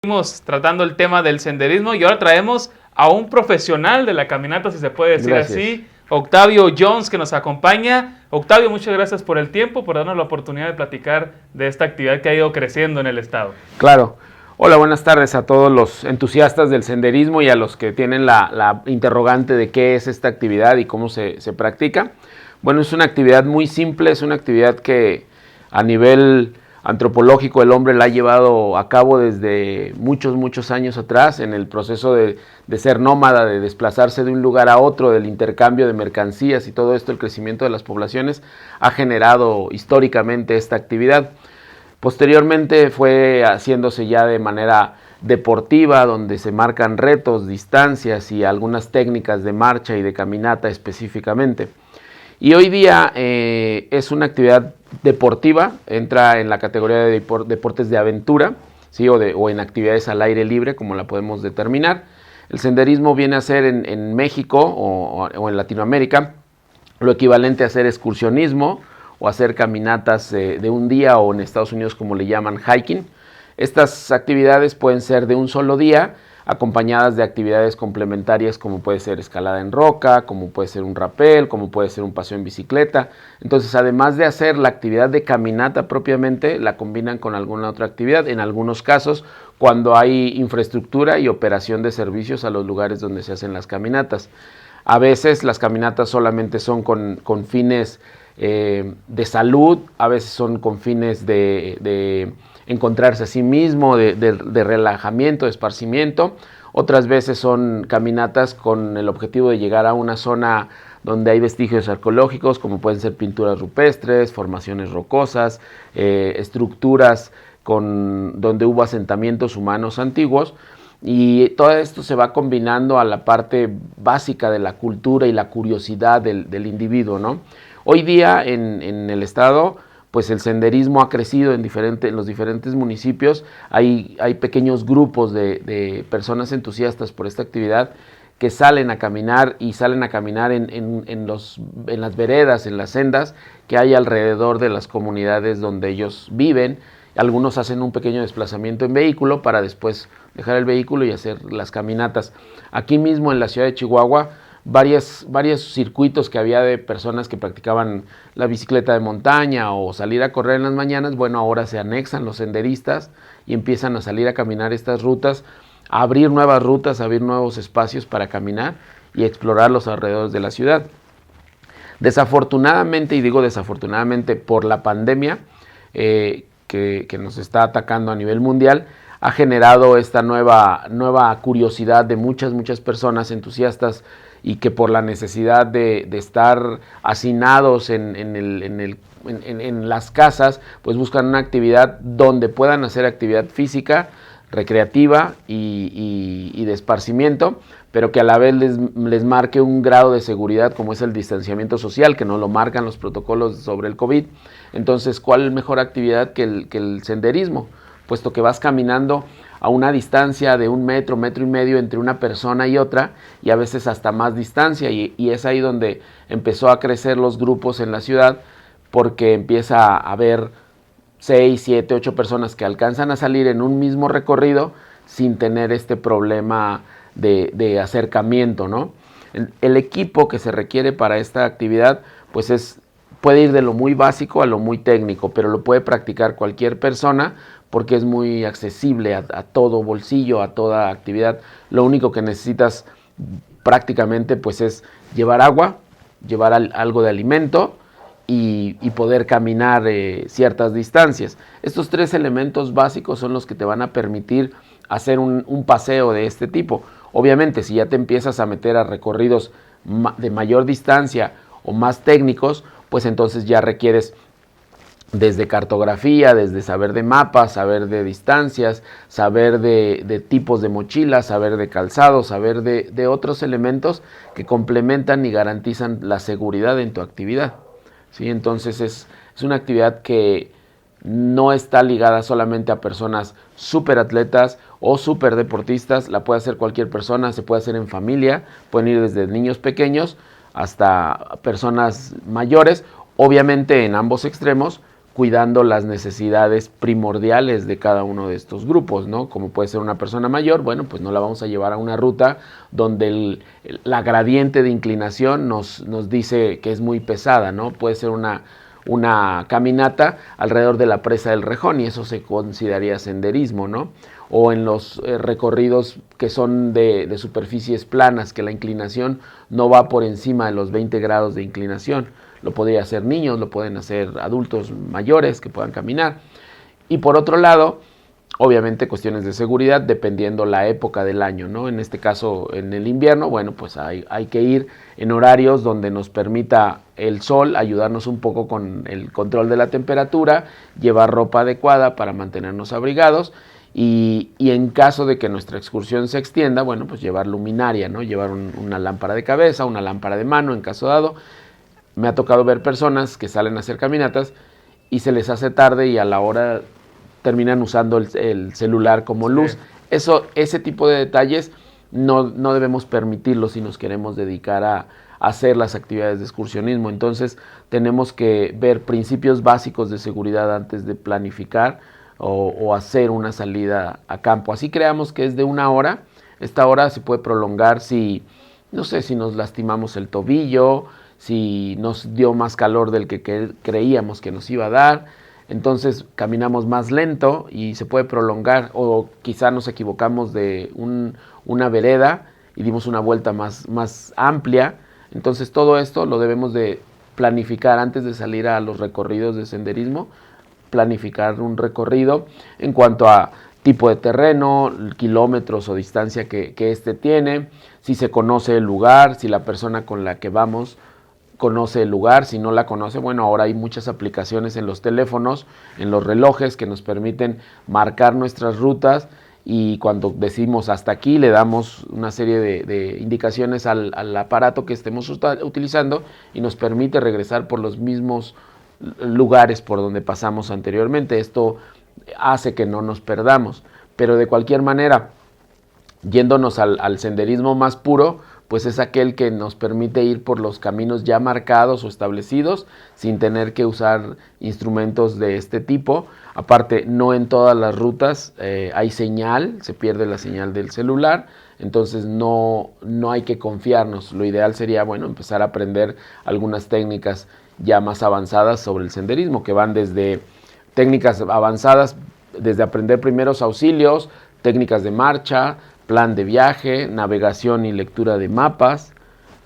Seguimos tratando el tema del senderismo y ahora traemos a un profesional de la caminata, si se puede decir así, Octavio Jones, que nos acompaña. Octavio, muchas gracias por el tiempo, por darnos la oportunidad de platicar de esta actividad que ha ido creciendo en el estado. Claro. Hola, buenas tardes a todos los entusiastas del senderismo y a los que tienen la interrogante de qué es esta actividad y cómo se practica. Bueno, es una actividad muy simple, es una actividad que a nivel antropológico el hombre la ha llevado a cabo desde muchos años atrás en el proceso de ser nómada, de desplazarse de un lugar a otro, del intercambio de mercancías y todo esto, el crecimiento de las poblaciones ha generado históricamente esta actividad. Posteriormente fue haciéndose ya de manera deportiva, donde se marcan retos, distancias y algunas técnicas de marcha y de caminata específicamente. Y hoy día es una actividad deportiva, entra en la categoría de deportes de aventura, ¿sí? o en actividades al aire libre, como la podemos determinar. El senderismo viene a ser en México o en Latinoamérica lo equivalente a hacer excursionismo o hacer caminatas de un día, o en Estados Unidos como le llaman hiking. Estas actividades pueden ser de un solo día, acompañadas de actividades complementarias como puede ser escalada en roca, como puede ser un rapel, como puede ser un paseo en bicicleta. Entonces, además de hacer la actividad de caminata propiamente, la combinan con alguna otra actividad, en algunos casos cuando hay infraestructura y operación de servicios a los lugares donde se hacen las caminatas. A veces las caminatas solamente son con fines de salud, a veces son con fines de encontrarse a sí mismo, de relajamiento, de esparcimiento. Otras veces son caminatas con el objetivo de llegar a una zona donde hay vestigios arqueológicos, como pueden ser pinturas rupestres, formaciones rocosas, estructuras donde hubo asentamientos humanos antiguos. Y todo esto se va combinando a la parte básica de la cultura y la curiosidad del individuo, ¿no? Hoy día en el estado, pues el senderismo ha crecido en los diferentes municipios. Hay pequeños grupos de personas entusiastas por esta actividad que salen a caminar y salen a caminar en las veredas, en las sendas que hay alrededor de las comunidades donde ellos viven. Algunos hacen un pequeño desplazamiento en vehículo para después dejar el vehículo y hacer las caminatas. Aquí mismo en la ciudad de Chihuahua, varios circuitos que había de personas que practicaban la bicicleta de montaña o salir a correr en las mañanas, bueno, ahora se anexan los senderistas y empiezan a salir a caminar estas rutas, a abrir nuevas rutas, a abrir nuevos espacios para caminar y explorar los alrededores de la ciudad. Desafortunadamente, y digo desafortunadamente por la pandemia que nos está atacando a nivel mundial, ha generado esta nueva curiosidad de muchas personas entusiastas y que por la necesidad de estar hacinados en las casas, pues buscan una actividad donde puedan hacer actividad física, recreativa y de esparcimiento, pero que a la vez les marque un grado de seguridad como es el distanciamiento social, que no lo marcan los protocolos sobre el COVID. Entonces, ¿cuál mejor actividad que el senderismo? Puesto que vas caminando a una distancia de 1 metro, 1,5 metros entre una persona y otra, y a veces hasta más distancia, y es ahí donde empezó a crecer los grupos en la ciudad, porque empieza a haber 6, 7, 8 personas que alcanzan a salir en un mismo recorrido sin tener este problema de acercamiento, ¿no? El equipo que se requiere para esta actividad, pues puede ir de lo muy básico a lo muy técnico, pero lo puede practicar cualquier persona porque es muy accesible a todo bolsillo, a toda actividad. Lo único que necesitas prácticamente pues es llevar agua, llevar algo de alimento y poder caminar ciertas distancias. Estos 3 elementos básicos son los que te van a permitir hacer un paseo de este tipo. Obviamente, si ya te empiezas a meter a recorridos de mayor distancia o más técnicos, pues entonces ya requieres desde cartografía, desde saber de mapas, saber de distancias, saber de tipos de mochilas, saber de calzado, saber de otros elementos que complementan y garantizan la seguridad en tu actividad, ¿sí? Entonces es una actividad que no está ligada solamente a personas súper atletas o súper deportistas, la puede hacer cualquier persona, se puede hacer en familia, pueden ir desde niños pequeños hasta personas mayores, obviamente en ambos extremos, cuidando las necesidades primordiales de cada uno de estos grupos, ¿no? Como puede ser una persona mayor, bueno, pues no la vamos a llevar a una ruta donde la gradiente de inclinación nos dice que es muy pesada, ¿no? Puede ser una caminata alrededor de la presa del Rejón y eso se consideraría senderismo, ¿no? O en los recorridos que son de superficies planas, que la inclinación no va por encima de los 20 grados de inclinación. Lo podría hacer niños, lo pueden hacer adultos mayores que puedan caminar. Y por otro lado, obviamente cuestiones de seguridad dependiendo la época del año, ¿no? En este caso, en el invierno, bueno, pues hay que ir en horarios donde nos permita el sol ayudarnos un poco con el control de la temperatura, llevar ropa adecuada para mantenernos abrigados y en caso de que nuestra excursión se extienda, bueno, pues llevar luminaria, ¿no? Llevar una lámpara de cabeza, una lámpara de mano en caso dado. Me ha tocado ver personas que salen a hacer caminatas y se les hace tarde y a la hora terminan usando el celular como luz. Sí. Ese tipo de detalles no debemos permitirlo si nos queremos dedicar a hacer las actividades de excursionismo. Entonces tenemos que ver principios básicos de seguridad antes de planificar o hacer una salida a campo. Así creamos que es de 1 hora. Esta hora se puede prolongar si nos lastimamos el tobillo, si nos dio más calor del que creíamos que nos iba a dar, entonces caminamos más lento y se puede prolongar, o quizá nos equivocamos de una vereda y dimos una vuelta más amplia. Entonces todo esto lo debemos de planificar antes de salir a los recorridos de senderismo, planificar un recorrido en cuanto a tipo de terreno, kilómetros o distancia que éste tiene, si se conoce el lugar, si la persona con la que vamos conoce el lugar. Si no la conoce, bueno, ahora hay muchas aplicaciones en los teléfonos, en los relojes que nos permiten marcar nuestras rutas y cuando decimos hasta aquí le damos una serie de indicaciones al aparato que estemos utilizando y nos permite regresar por los mismos lugares por donde pasamos anteriormente. Esto hace que no nos perdamos, pero de cualquier manera, yéndonos al senderismo más puro, pues es aquel que nos permite ir por los caminos ya marcados o establecidos sin tener que usar instrumentos de este tipo. Aparte, no en todas las rutas hay señal, se pierde la señal del celular, entonces no hay que confiarnos. Lo ideal sería, bueno, empezar a aprender algunas técnicas ya más avanzadas sobre el senderismo, que van desde técnicas avanzadas, desde aprender primeros auxilios, técnicas de marcha, plan de viaje, navegación y lectura de mapas,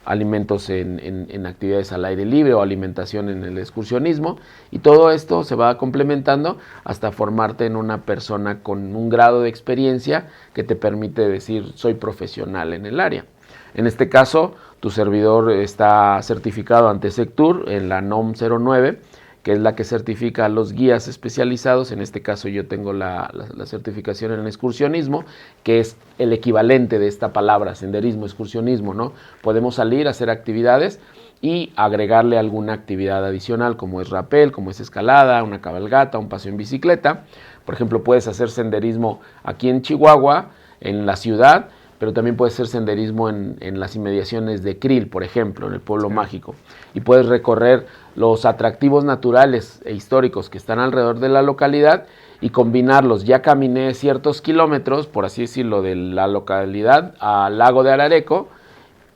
alimentos en actividades al aire libre o alimentación en el excursionismo, y todo esto se va complementando hasta formarte en una persona con un grado de experiencia que te permite decir soy profesional en el área. En este caso, tu servidor está certificado ante Sectur en la NOM 09, que es la que certifica a los guías especializados. En este caso yo tengo la certificación en excursionismo, que es el equivalente de esta palabra, senderismo, excursionismo, ¿no? Podemos salir a hacer actividades y agregarle alguna actividad adicional, como es rappel, como es escalada, una cabalgata, un paseo en bicicleta. Por ejemplo, puedes hacer senderismo aquí en Chihuahua, en la ciudad, pero también puede ser senderismo en las inmediaciones de Krill, por ejemplo, en el pueblo mágico. Y puedes recorrer los atractivos naturales e históricos que están alrededor de la localidad y combinarlos. Ya caminé ciertos kilómetros, por así decirlo, de la localidad al lago de Arareco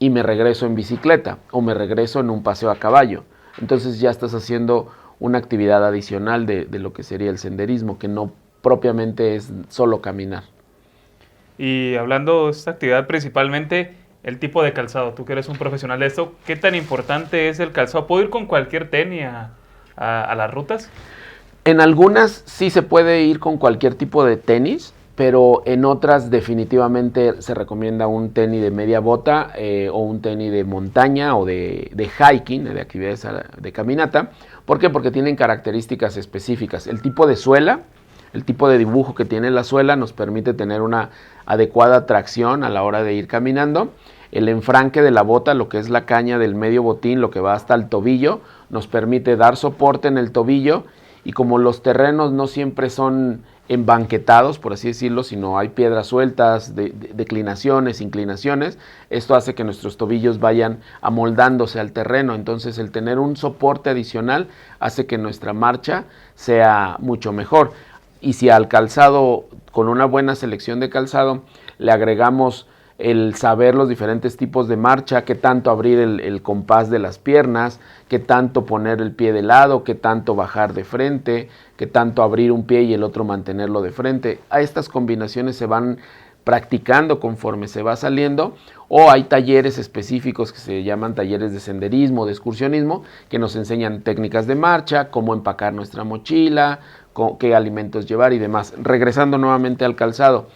y me regreso en bicicleta o me regreso en un paseo a caballo. Entonces ya estás haciendo una actividad adicional de lo que sería el senderismo, que no propiamente es solo caminar. Y hablando de esta actividad principalmente, el tipo de calzado, tú que eres un profesional de esto, ¿qué tan importante es el calzado? ¿Puedo ir con cualquier tenis a las rutas? En algunas sí se puede ir con cualquier tipo de tenis, pero en otras definitivamente se recomienda un tenis de media bota o un tenis de montaña o de hiking, de actividades de caminata. ¿Por qué? Porque tienen características específicas. El tipo de suela, el tipo de dibujo que tiene la suela nos permite tener una adecuada tracción a la hora de ir caminando. El enfranque de la bota, lo que es la caña del medio botín, lo que va hasta el tobillo, nos permite dar soporte en el tobillo y como los terrenos no siempre son embanquetados, por así decirlo, sino hay piedras sueltas, declinaciones, inclinaciones. Esto hace que nuestros tobillos vayan amoldándose al terreno, entonces el tener un soporte adicional hace que nuestra marcha sea mucho mejor. Y si al calzado, con una buena selección de calzado, le agregamos el saber los diferentes tipos de marcha, qué tanto abrir el compás de las piernas, qué tanto poner el pie de lado, qué tanto bajar de frente, qué tanto abrir un pie y el otro mantenerlo de frente. A estas combinaciones se van practicando conforme se va saliendo, o hay talleres específicos que se llaman talleres de senderismo, de excursionismo, que nos enseñan técnicas de marcha, cómo empacar nuestra mochila, qué alimentos llevar y demás. Regresando nuevamente al calzado,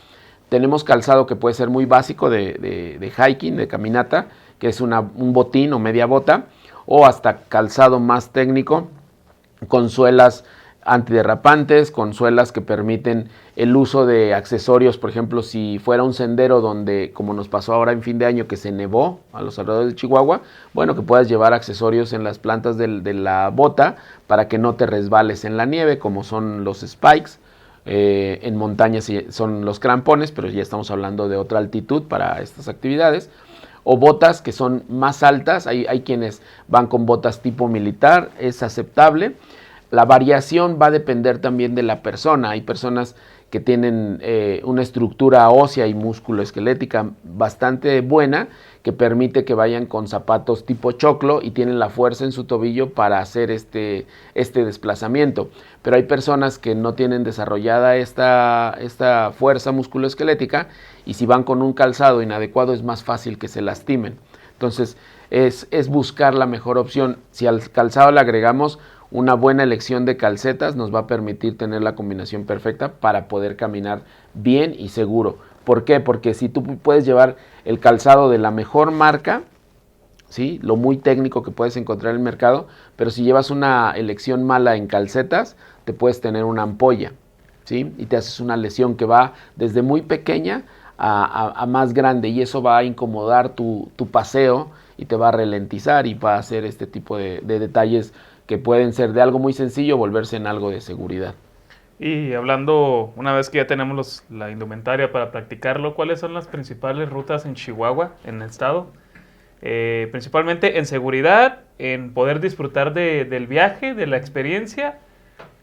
tenemos calzado que puede ser muy básico de hiking, de caminata, que es un botín o media bota, o hasta calzado más técnico, con suelas antiderrapantes, con suelas que permiten el uso de accesorios. Por ejemplo, si fuera un sendero donde, como nos pasó ahora en fin de año, que se nevó a los alrededores de Chihuahua, bueno, que puedas llevar accesorios en las plantas de la bota para que no te resbales en la nieve, como son los spikes. En montañas son los crampones, pero ya estamos hablando de otra altitud para estas actividades. O botas que son más altas, hay quienes van con botas tipo militar, es aceptable. La variación va a depender también de la persona. Hay personas que tienen una estructura ósea y musculoesquelética bastante buena, que permite que vayan con zapatos tipo choclo y tienen la fuerza en su tobillo para hacer este desplazamiento. Pero hay personas que no tienen desarrollada esta fuerza musculoesquelética, y si van con un calzado inadecuado es más fácil que se lastimen. Entonces es buscar la mejor opción. Si al calzado le agregamos una buena elección de calcetas, nos va a permitir tener la combinación perfecta para poder caminar bien y seguro. ¿Por qué? Porque si tú puedes llevar el calzado de la mejor marca, ¿sí?, lo muy técnico que puedes encontrar en el mercado, pero si llevas una elección mala en calcetas, te puedes tener una ampolla, ¿sí?, y te haces una lesión que va desde muy pequeña a más grande, y eso va a incomodar tu paseo y te va a ralentizar y va a hacer este tipo de detalles que pueden ser de algo muy sencillo volverse en algo de seguridad. Y hablando, una vez que ya tenemos la indumentaria para practicarlo, ¿cuáles son las principales rutas en Chihuahua, en el estado? Principalmente en seguridad, en poder disfrutar del viaje, de la experiencia,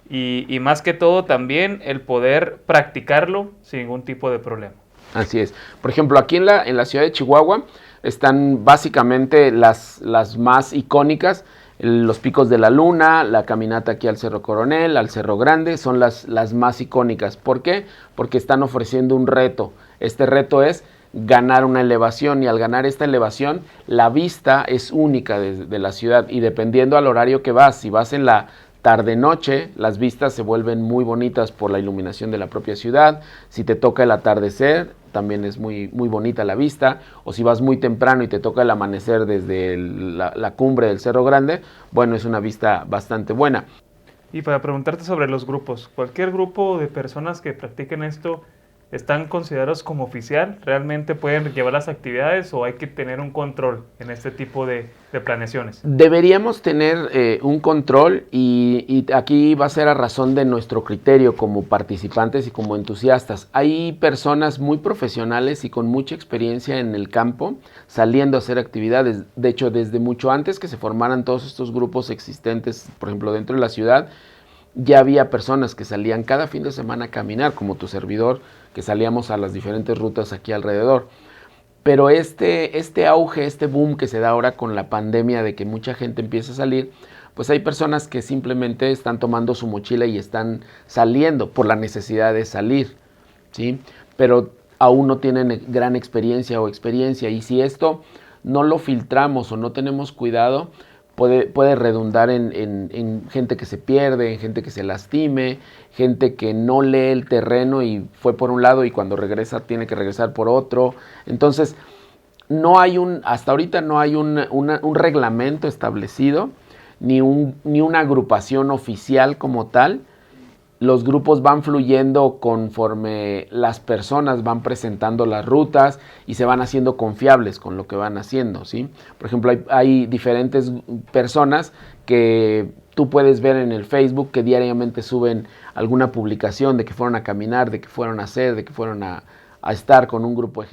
y más que todo también el poder practicarlo sin ningún tipo de problema. Así es. Por ejemplo, aquí en la ciudad de Chihuahua están básicamente las más icónicas. Los Picos de la Luna, la caminata aquí al Cerro Coronel, al Cerro Grande, son las más icónicas. ¿Por qué? Porque están ofreciendo un reto. Este reto es ganar una elevación, y al ganar esta elevación, la vista es única de la ciudad, y dependiendo al horario que vas, si vas en la tarde-noche, las vistas se vuelven muy bonitas por la iluminación de la propia ciudad. Si te toca el atardecer, también es muy, muy bonita la vista, o si vas muy temprano y te toca el amanecer desde la cumbre del Cerro Grande, bueno, es una vista bastante buena. Y para preguntarte sobre los grupos, ¿cualquier grupo de personas que practiquen esto están considerados como oficial? ¿Realmente pueden llevar las actividades o hay que tener un control en este tipo de planeaciones? Deberíamos tener un control, y aquí va a ser a razón de nuestro criterio como participantes y como entusiastas. Hay personas muy profesionales y con mucha experiencia en el campo saliendo a hacer actividades. De hecho, desde mucho antes que se formaran todos estos grupos existentes, por ejemplo, dentro de la ciudad, ya había personas que salían cada fin de semana a caminar, como tu servidor, que salíamos a las diferentes rutas aquí alrededor. Pero este auge, este boom que se da ahora con la pandemia, de que mucha gente empieza a salir, pues hay personas que simplemente están tomando su mochila y están saliendo por la necesidad de salir, ¿sí? Pero aún no tienen gran experiencia, y si esto no lo filtramos o no tenemos cuidado, puede redundar en gente que se pierde, en gente que se lastime, gente que no lee el terreno y fue por un lado y cuando regresa tiene que regresar por otro. Entonces, hasta ahorita no hay un reglamento establecido, ni una agrupación oficial como tal. Los grupos van fluyendo conforme las personas van presentando las rutas y se van haciendo confiables con lo que van haciendo, ¿sí? Por ejemplo, hay diferentes personas que tú puedes ver en el Facebook que diariamente suben alguna publicación de que fueron a caminar, de que fueron a hacer, de que fueron a estar con un grupo de gente.